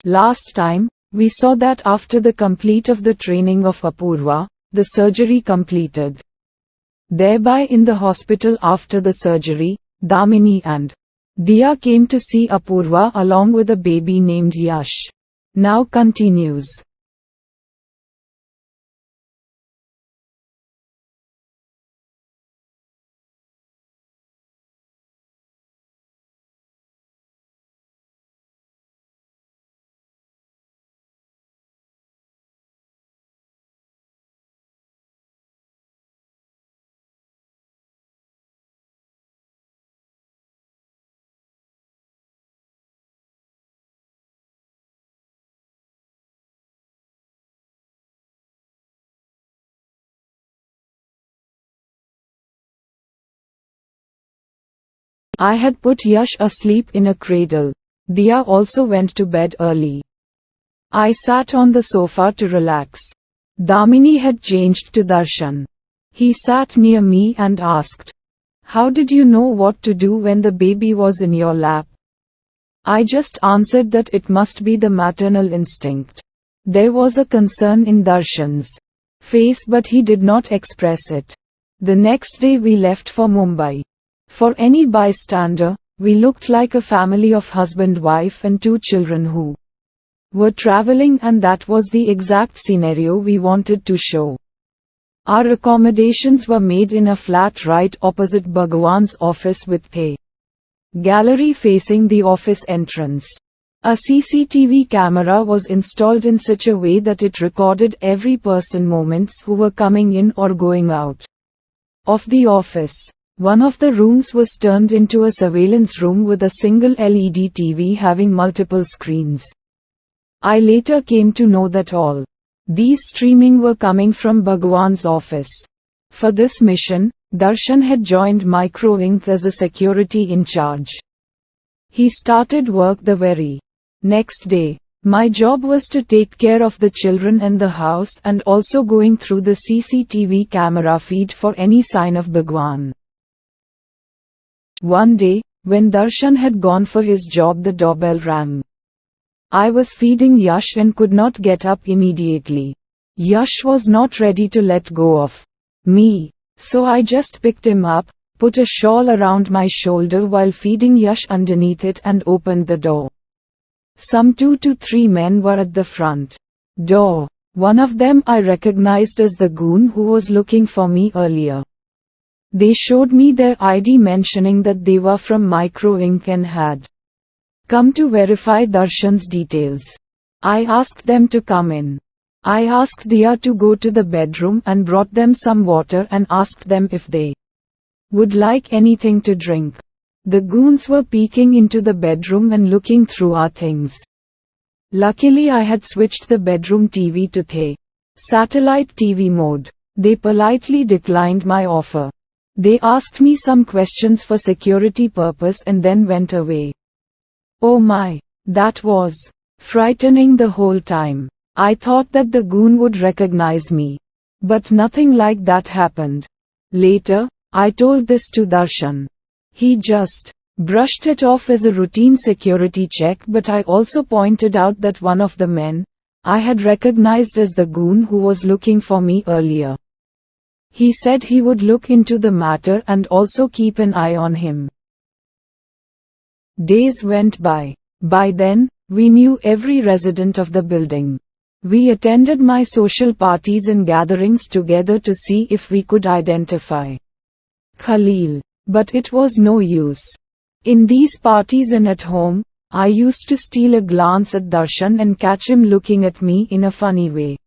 Last time, we saw that after the complete of the training of Apurva, the surgery completed. Thereby in the hospital after the surgery, Damini and Diya came to see Apurva along with a baby named Yash. Now continues. I had put Yash asleep in a cradle. Diya also went to bed early. I sat on the sofa to relax. Damini had changed to Darshan. He sat near me and asked, "How did you know what to do when the baby was in your lap?" I just answered that it must be the maternal instinct. There was a concern in Darshan's face, but he did not express it. The next day we left for Mumbai. For any bystander, we looked like a family of husband, wife and 2 children who were traveling, and that was the exact scenario we wanted to show. Our accommodations were made in a flat right opposite Bhagwan's office with a gallery facing the office entrance. A CCTV camera was installed in such a way that it recorded every person moments who were coming in or going out of the office. One of the rooms was turned into a surveillance room with a single LED TV having multiple screens. I later came to know that all these streaming were coming from Bhagwan's office. For this mission, Darshan had joined Micro Inc. as a security in charge. He started work the very next day. My job was to take care of the children and the house, and also going through the CCTV camera feed for any sign of Bhagwan. One day, when Darshan had gone for his job, the doorbell rang. I was feeding Yash and could not get up immediately. Yash was not ready to let go of me, so I just picked him up, put a shawl around my shoulder while feeding Yash underneath it, and opened the door. Some 2 to 3 men were at the front door. One of them I recognized as the goon who was looking for me earlier. They showed me their ID mentioning that they were from Micro Inc. and had come to verify Darshan's details. I asked them to come in. I asked Diya to go to the bedroom and brought them some water and asked them if they would like anything to drink. The goons were peeking into the bedroom and looking through our things. Luckily I had switched the bedroom TV to the satellite TV mode. They politely declined my offer. They asked me some questions for security purpose and then went away. Oh my, that was frightening the whole time. I thought that the goon would recognize me. But nothing like that happened. Later, I told this to Darshan. He just brushed it off as a routine security check, but I also pointed out that one of the men I had recognized as the goon who was looking for me earlier. He said he would look into the matter and also keep an eye on him. Days went by. By then, we knew every resident of the building. We attended my social parties and gatherings together to see if we could identify Khalil. But it was no use. In these parties and at home, I used to steal a glance at Darshan and catch him looking at me in a funny way.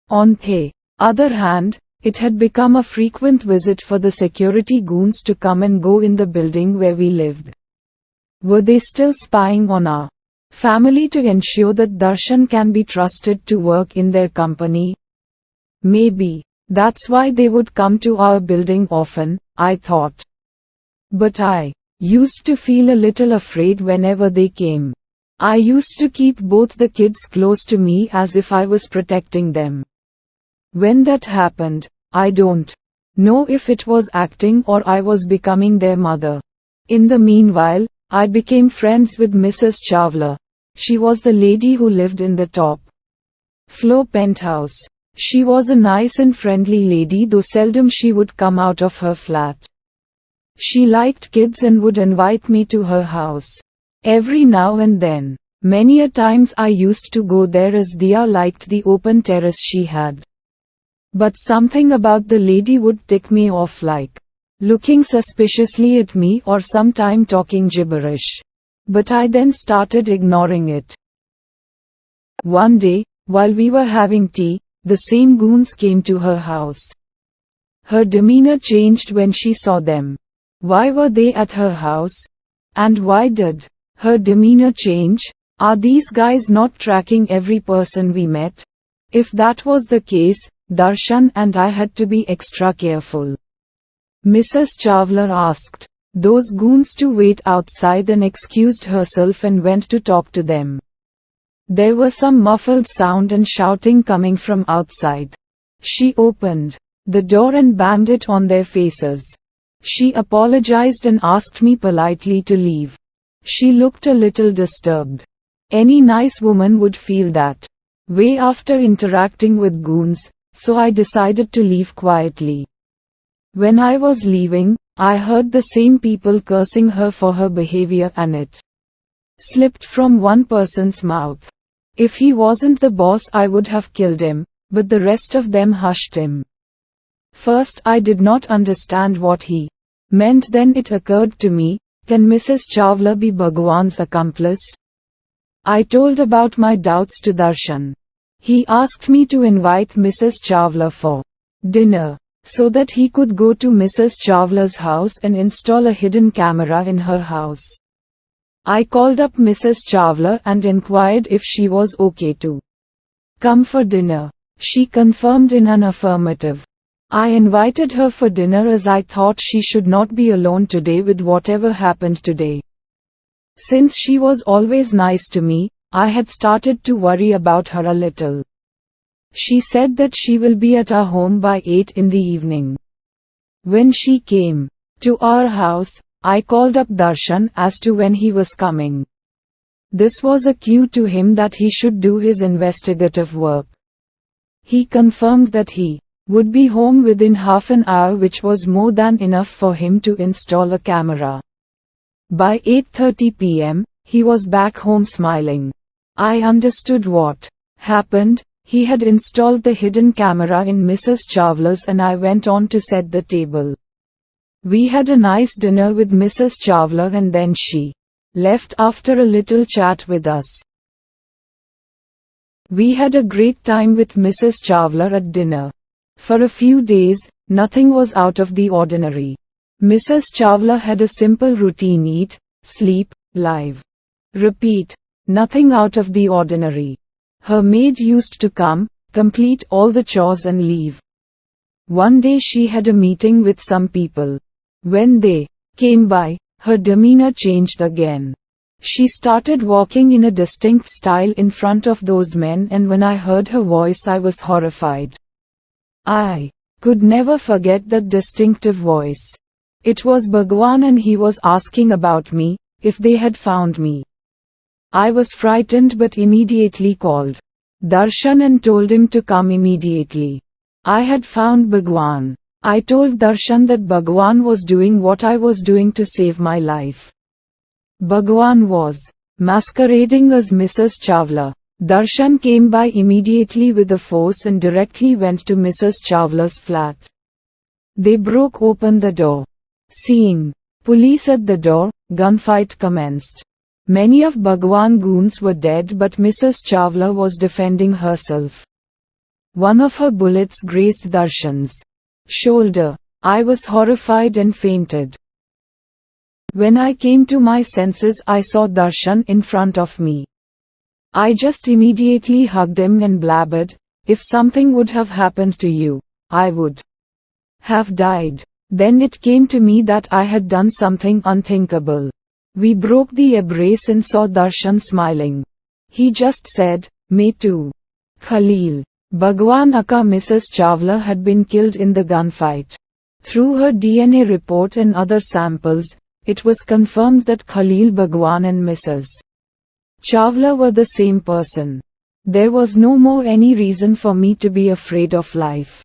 On the other hand, it had become a frequent visit for the security goons to come and go in the building where we lived. Were they still spying on our family to ensure that Darshan can be trusted to work in their company? Maybe that's why they would come to our building often, I thought. But I used to feel a little afraid whenever they came. I used to keep both the kids close to me as if I was protecting them. When that happened, I don't know if it was acting or I was becoming their mother. In the meanwhile, I became friends with Mrs. Chawla. She was the lady who lived in the top floor penthouse. She was a nice and friendly lady, though seldom she would come out of her flat. She liked kids and would invite me to her house every now and then. Many a times I used to go there as Dia liked the open terrace she had. But something about the lady would tick me off, like looking suspiciously at me or sometime talking gibberish. But I then started ignoring it. One day, while we were having tea, the same goons came to her house. Her demeanor changed when she saw them. Why were they at her house? And why did her demeanor change? Are these guys not tracking every person we met? If that was the case, Darshan and I had to be extra careful. Mrs. Chawla asked those goons to wait outside and excused herself and went to talk to them. There was some muffled sound and shouting coming from outside. She opened the door and banged it on their faces. She apologized and asked me politely to leave. She looked a little disturbed. Any nice woman would feel that way after interacting with goons, so I decided to leave quietly. When I was leaving, I heard the same people cursing her for her behavior, and it slipped from one person's mouth. If he wasn't the boss, I would have killed him, but the rest of them hushed him. First, I did not understand what he meant. Then it occurred to me, can Mrs. Chawla be Bhagwan's accomplice? I told about my doubts to Darshan. He asked me to invite Mrs. Chawla for dinner, so that he could go to Mrs. Chawla's house and install a hidden camera in her house. I called up Mrs. Chawla and inquired if she was okay to come for dinner. She confirmed in an affirmative. I invited her for dinner as I thought she should not be alone today with whatever happened today. Since she was always nice to me, I had started to worry about her a little. She said that she will be at our home by 8 in the evening. When she came to our house, I called up Darshan as to when he was coming. This was a cue to him that he should do his investigative work. He confirmed that he would be home within half an hour, which was more than enough for him to install a camera. By 8:30 p.m., he was back home smiling. I understood what happened. He had installed the hidden camera in Mrs. Chawla's and I went on to set the table. We had a nice dinner with Mrs. Chawla and then she left after a little chat with us. We had a great time with Mrs. Chawla at dinner. For a few days, nothing was out of the ordinary. Mrs. Chawla had a simple routine: eat, sleep, live, repeat. Nothing out of the ordinary. Her maid used to come, complete all the chores and leave. One day she had a meeting with some people. When they came by, her demeanor changed again. She started walking in a distinct style in front of those men, and when I heard her voice I was horrified. I could never forget that distinctive voice. It was Bhagwan and he was asking about me, if they had found me. I was frightened but immediately called Darshan and told him to come immediately. I had found Bhagwan. I told Darshan that Bhagwan was doing what I was doing to save my life. Bhagwan was masquerading as Mrs. Chawla. Darshan came by immediately with a force and directly went to Mrs. Chawla's flat. They broke open the door. Seeing police at the door, gunfight commenced. Many of Bhagwan goons were dead, but Mrs. Chawla was defending herself. One of her bullets grazed Darshan's shoulder. I was horrified and fainted. When I came to my senses, I saw Darshan in front of me. I just immediately hugged him and blabbered, "If something would have happened to you, I would have died." Then it came to me that I had done something unthinkable. We broke the embrace and saw Darshan smiling. He just said, "Me too, Khalil." Bhagwan Akka Mrs. Chawla had been killed in the gunfight. Through her DNA report and other samples, it was confirmed that Khalil Bhagwan and Mrs. Chawla were the same person. There was no more any reason for me to be afraid of life.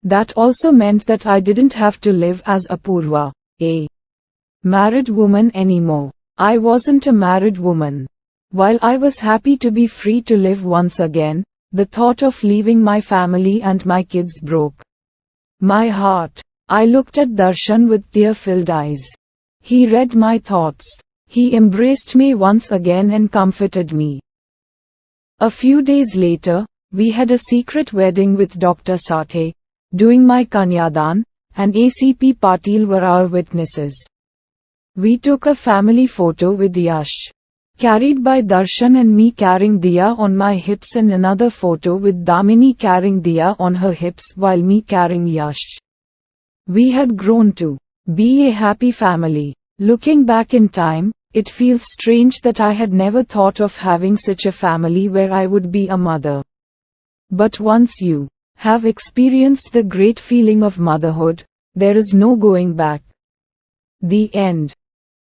That also meant that I didn't have to live as Apurva, a married woman anymore. I wasn't a married woman. While I was happy to be free to live once again, the thought of leaving my family and my kids broke my heart. I looked at Darshan with tear-filled eyes. He read my thoughts. He embraced me once again and comforted me. A few days later, we had a secret wedding with Dr. Sathe, doing my Kanyadan, and ACP Patil were our witnesses. We took a family photo with Yash, carried by Darshan and me carrying Diya on my hips, and another photo with Damini carrying Diya on her hips while me carrying Yash. We had grown to be a happy family. Looking back in time, it feels strange that I had never thought of having such a family where I would be a mother. But once you have experienced the great feeling of motherhood, there is no going back. The end.